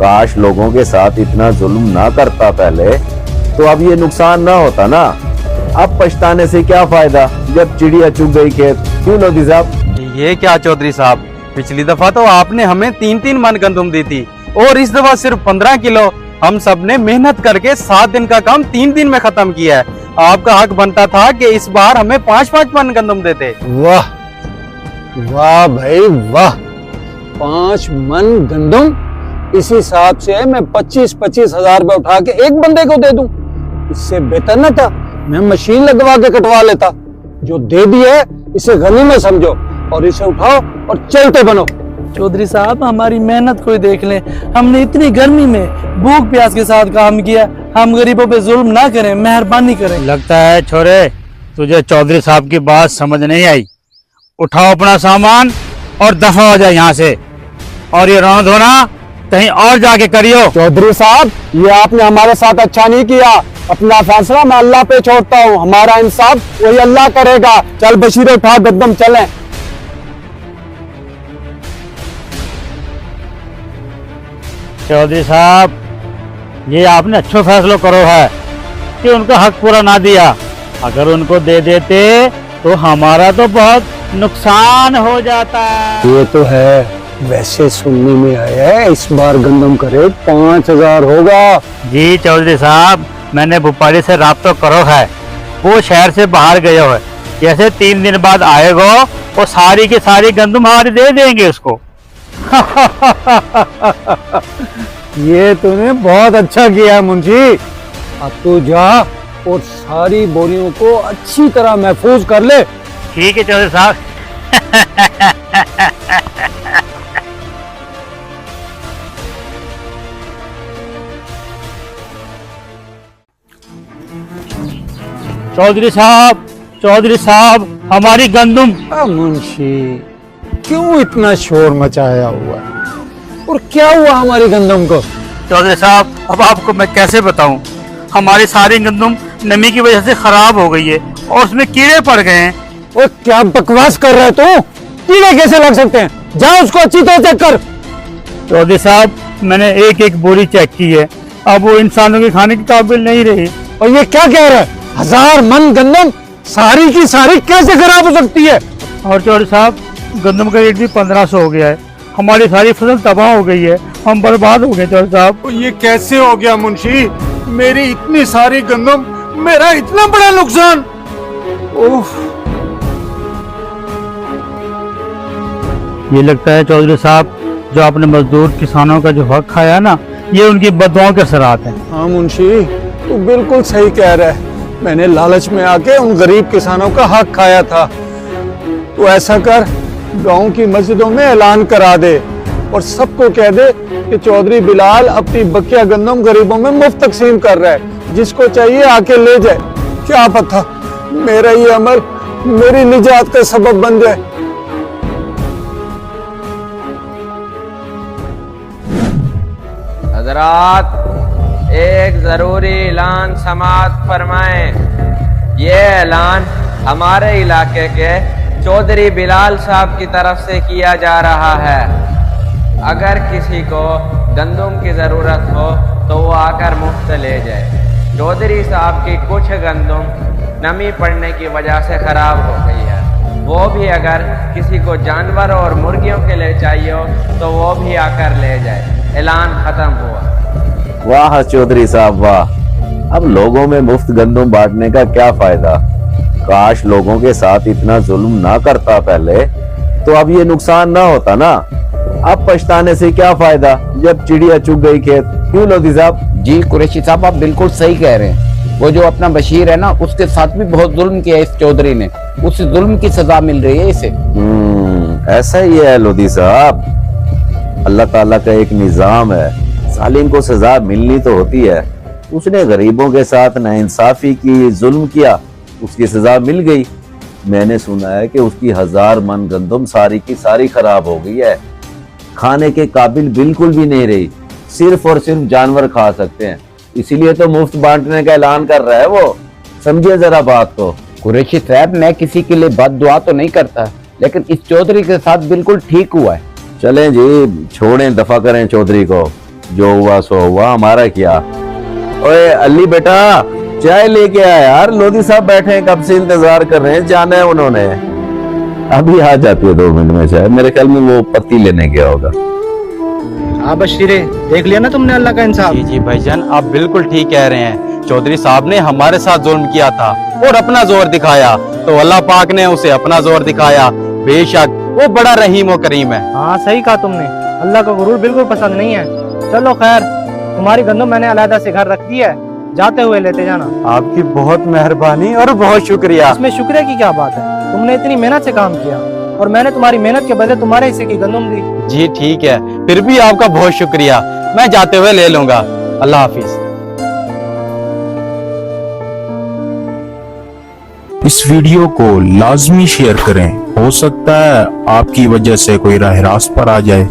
काश लोगों के साथ इतना जुल्म ना करता पहले, तो अब ये नुकसान ना होता ना। अब पछताने से क्या फायदा जब चिड़िया चुग गई खेत। क्यों लोधी साहब? ये क्या चौधरी साहब, पिछली दफा तो आपने हमें 3-3 मन गंदम दी थी और इस दफा सिर्फ 15 किलो। हम सब ने मेहनत करके 7 दिन का काम 3 दिन में खत्म किया है। आपका हक बनता था कि इस बार हमें 5-5 मन गंदम देते। वाह वाह भाई वाह, 5 मन गंदम। इस हिसाब से मैं 25-25 हजार रुपए उठा के एक बंदे को दे दूं। इससे बेहतर न था मैं मशीन लगवा के कटवा लेता। जो दे दिया इसे गनीमत समझो और इसे उठाओ और चलते बनो। चौधरी साहब, हमारी मेहनत को ही देख लें। हमने इतनी गर्मी में भूख प्यास के साथ काम किया। हम गरीबों पे जुल्म ना करें, मेहरबानी करें। लगता है छोरे तुझे चौधरी साहब की बात समझ नहीं आई। उठाओ अपना सामान और दफा हो जाए यहाँ से, और ये रोना धोना कहीं और जाके करियो। चौधरी साहब, ये आपने हमारे साथ अच्छा नहीं किया। अपना फैसला मैं अल्लाह पे छोड़ता हूँ। हमारा इंसाफ वही अल्लाह करेगा। चल बशीर, उठा गद्दम, चलें। चौधरी साहब, ये आपने अच्छा फैसला करो है कि उनका हक पूरा ना दिया। अगर उनको दे देते तो हमारा तो बहुत नुकसान हो जाता। ये तो है। वैसे सुनने में आया है इस बार गंदम का रेट 5000 होगा। जी चौधरी साहब, मैंने भोपाली से राब्ता करो है। वो शहर से बाहर गए हो है। जैसे 3 दिन बाद आएगा वो सारी की सारी गंदम हमारी दे देंगे उसको। ये तूने बहुत अच्छा किया है मुंशी। अब तू जा और सारी बोरियों को अच्छी तरह महफूज कर ले। ठीक है चौधरी साहब। चौधरी साहब, हमारी गंदम। मुंशी, क्यों इतना शोर मचाया हुआ है? और क्या हुआ हमारी गंदम को? चौधरी साहब, अब आपको मैं कैसे बताऊं, हमारी सारी गंदम नमी की वजह से खराब हो गई है और उसमें कीड़े पड़ गए हैं। और क्या बकवास कर रहे तू? कीड़े कैसे लग सकते हैं? जा उसको अच्छी तरह चेक कर। चौधरी साहब, मैंने एक एक बोरी चेक की है। अब वो इंसानों के खाने के काबिल नहीं रही। और ये क्या कह रहा है? 1000 मन गंदम सारी की सारी कैसे खराब हो सकती है? और चौधरी साहब, गंदम का रेट भी 1500 हो गया है। हमारी सारी फसल तबाह हो गई है, हम बर्बाद हो गए चौधरी साहब। ये कैसे हो गया मुंशी? मेरी इतनी सारी गंदम, मेरा इतना बड़ा नुकसान। ओह, ये लगता है चौधरी साहब, जो आपने मजदूर किसानों का जो हक खाया ना, ये उनकी बददुआओं के असरात हैं। हाँ मुंशी, तू बिल्कुल सही कह रहा है। मैंने लालच में आके उन गरीब किसानों का हक खाया था। तो ऐसा कर, गांव की मस्जिदों में ऐलान करा दे और सबको कह दे कि चौधरी बिलाल अपनी बकिया गंदम गरीबों में मुफ्त तकसीम कर रहा है। जिसको चाहिए आके ले जाए। क्या पता मेरा ये अमल मेरी निजात का सबब बन जाए। हजरात, एक जरूरी ऐलान समाअत फरमाएं। ये ऐलान हमारे इलाके के चौधरी बिलाल साहब की तरफ से किया जा रहा है। अगर किसी को गंदम की जरूरत हो तो वो आकर मुफ्त ले जाए। चौधरी साहब की कुछ गंदम नमी पड़ने की वजह से खराब हो गई है। वो भी अगर किसी को जानवर और मुर्गियों के लिए चाहिए हो तो वो भी आकर ले जाए। ऐलान खत्म हुआ। वाह चौधरी साहब वाह, अब लोगों में मुफ्त गंदम बांटने का क्या फायदा। काश लोगों के साथ इतना जुल्म ना करता पहले, तो अब ये नुकसान ना होता ना। अब पछताने से क्या फायदा जब चिड़िया चुग गई खेत। क्यों लोधी साहब? जी कुरैशी साहब, आप बिल्कुल सही कह रहे हैं। वो जो अपना बशीर है ना, उसके साथ भी बहुत जुल्म किया इस चौधरी ने। उस जुल्म की सजा मिल रही है इसे। ऐसा ही है लोधी साहब, अल्लाह ताला का एक निजाम है, जालिम को सजा मिलनी तो होती है। उसने गरीबों के साथ नाइंसाफी की, जुल्म किया, उसकी सजा मिल गई। मैंने सुना है कि उसकी 1000 मन गंदम सारी की सारी खराब हो गई है, खाने के काबिल बिल्कुल भी नहीं रही। सिर्फ और सिर्फ जानवर खा सकते हैं, इसीलिए तो मुफ्त बांटने का ऐलान कर रहा है वो। समझिए जरा बात को। कुरैशी साहब, मैं किसी के लिए बद्दुआ तो नहीं करता, लेकिन इस चौधरी के साथ बिल्कुल ठीक हुआ है। चलें जी, छोड़ें, दफा करें चौधरी को। जो हुआ सो हुआ, हमारा क्या। ओए अली बेटा, चाय लेके आया यार, लोधी साहब बैठे हैं, कब से इंतजार कर रहे हैं, जाना है उन्होंने। अभी आ जाती है 2 मिनट में, शायद मेरे ख्याल में वो पत्ती लेने गया होगा। हाँ बशीरे, देख लिया ना तुमने अल्लाह का इंसाफ। जी जी भाईजान, आप बिल्कुल ठीक कह रहे हैं। चौधरी साहब ने हमारे साथ जुल्म किया था और अपना जोर दिखाया, तो अल्लाह पाक ने उसे अपना जोर दिखाया। बेशक वो बड़ा रहीम और करीम है। हाँ सही कहा तुमने, अल्लाह का गुरूर बिल्कुल पसंद नहीं है। चलो खैर, तुम्हारी गंदम मैंने अलहदा से घर रख दी है, जाते हुए लेते जाना। आपकी बहुत मेहरबानी और बहुत शुक्रिया। इसमें शुक्रिया की क्या बात है, तुमने इतनी मेहनत से काम किया और मैंने तुम्हारी मेहनत के बदले तुम्हारे हिस्से की गंदम दी। जी ठीक है, फिर भी आपका बहुत शुक्रिया, मैं जाते हुए ले लूंगा। अल्लाह हाफिज। इस वीडियो को लाजमी शेयर करें, हो सकता है आपकी वजह से कोई राह रास्त पर आ जाए।